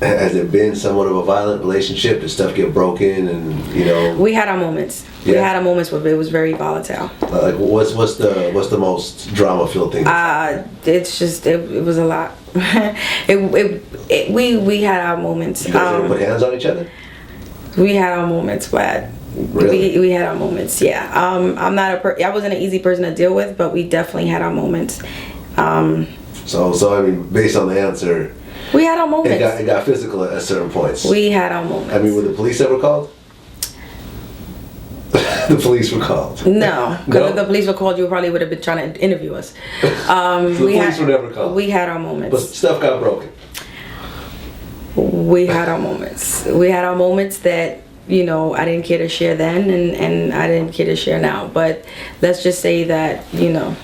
Has it been somewhat of a violent relationship? Did stuff get broken and, you know? We had our moments. Yeah. We had our moments where it was very volatile. Like, what's the most drama-filled thing? It's just, it was a lot. We had our moments. You guys ever put hands on each other? We had our moments, Vlad. Really? We had our moments, yeah. I wasn't an easy person to deal with, but we definitely had our moments. So I mean, based on the answer, we had our moments. It got physical at certain points. We had our moments. I mean, were the police ever called? The police were called. No, because if the police were called, you probably would have been trying to interview us. The police were never called. We had our moments. But stuff got broken. We had our moments. We had our moments that, you know, I didn't care to share then, and I didn't care to share now. But let's just say that, you know,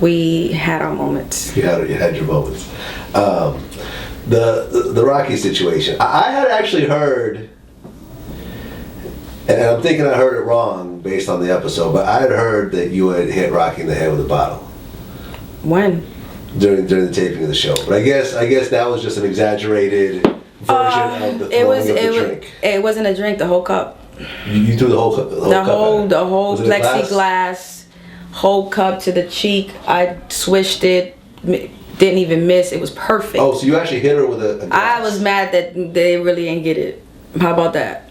we had our moments. You had your moments. The Rocky situation. I had actually heard, and I'm thinking I heard it wrong based on the episode, but I had heard that you had hit Rocky in the head with a bottle. When? During the taping of the show. But I guess that was just an exaggerated version of the throwing of the drink. It wasn't a drink, the whole cup. You threw the whole cup? The whole plexiglass, whole cup to the cheek. I swished it, didn't even miss. It was perfect. Oh, so you actually hit her with a glass. I was mad that they really didn't get it. How about that?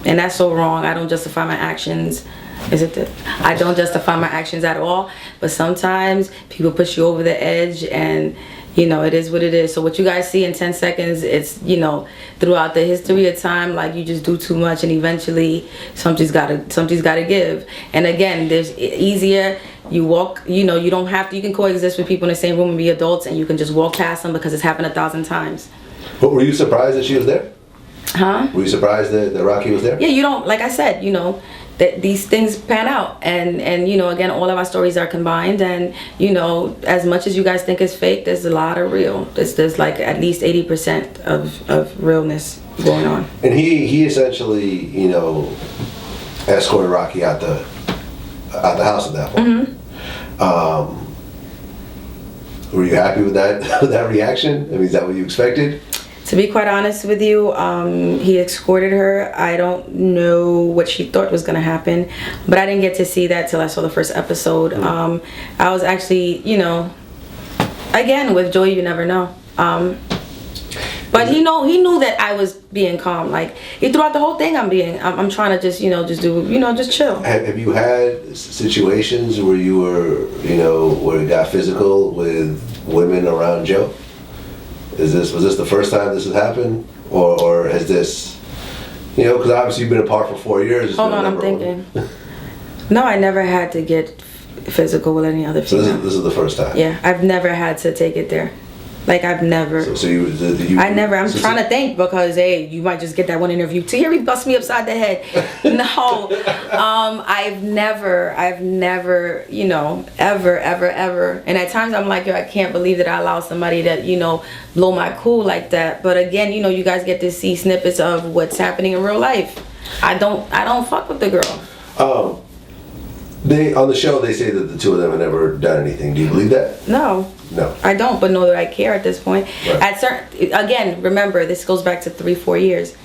And that's so wrong. I don't justify my actions. I don't justify my actions at all. But sometimes people push you over the edge, and you know, it is what it is. So what you guys see in 10 seconds, it's, you know, throughout the history of time, like, you just do too much, and eventually something's gotta give. And again, there's easier. You walk, you know, you don't have to. You can coexist with people in the same room and be adults, and you can just walk past them because it's happened 1,000 times. But were you surprised that she was there? Huh? Were you surprised that Rocky was there? Yeah, you don't, like I said, you know, that these things pan out, and you know, again, all of our stories are combined, and you know, as much as you guys think it's fake, there's a lot of real. There's like at least 80% of realness going on. And he essentially, you know, escorted Rocky out the house at that point. Mm-hmm. Were you happy with that reaction? I mean, is that what you expected? To be quite honest with you, he escorted her. I don't know what she thought was going to happen, but I didn't get to see that till I saw the first episode. Mm-hmm. I was actually, you know, again, with Joy, you never know. But he knew that I was being calm. Like, he throughout the whole thing, I'm trying to just, you know, just chill. Have you had situations where you were, you know, where it got physical with women around Joe? Was this the first time this has happened, or has this, you know, because obviously you've been apart for 4 years. Hold on, I'm thinking. No, I never had to get physical with any other female. So this is the first time. Yeah, I've never had to take it there. Like, I've never. So you I never. I'm trying to think, because hey, you might just get that one interview. Tahiry bust me upside the head. No, I've never, you know, ever. And at times I'm like, yo, I can't believe that I allow somebody to, you know, blow my cool like that. But again, you know, you guys get to see snippets of what's happening in real life. I don't fuck with the girl. They on the show they say that the two of them have never done anything. Do you believe that? No. No. I don't, but know that I care at this point. Right. Again, remember, this goes back to 3-4 years.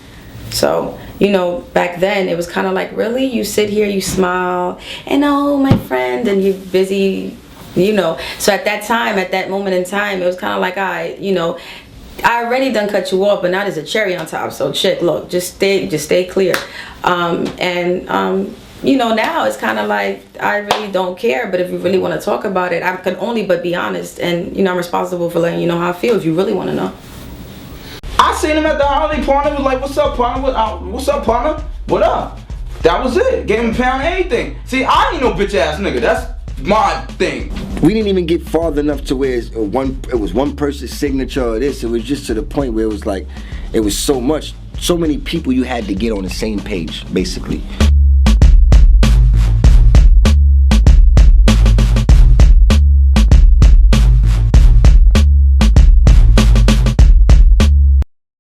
So, you know, back then it was kind of like, really? You sit here, you smile, and oh, my friend, and you're busy, you know. So at that time, at that moment in time, it was kind of like, you know, I already done cut you off, but now there's a cherry on top. So chick, look, just stay clear. You know, now it's kind of like, I really don't care, but if you really want to talk about it, I can only but be honest, and you know, I'm responsible for letting you know how I feel if you really want to know. I seen him at the holiday party, was like, what's up, partner? What's up, partner? What up? That was it. Gave him a pound of anything. See, I ain't no bitch ass nigga. That's my thing. We didn't even get far enough to where it was one person's signature or this. It was just to the point where it was like, it was so many people you had to get on the same page, basically.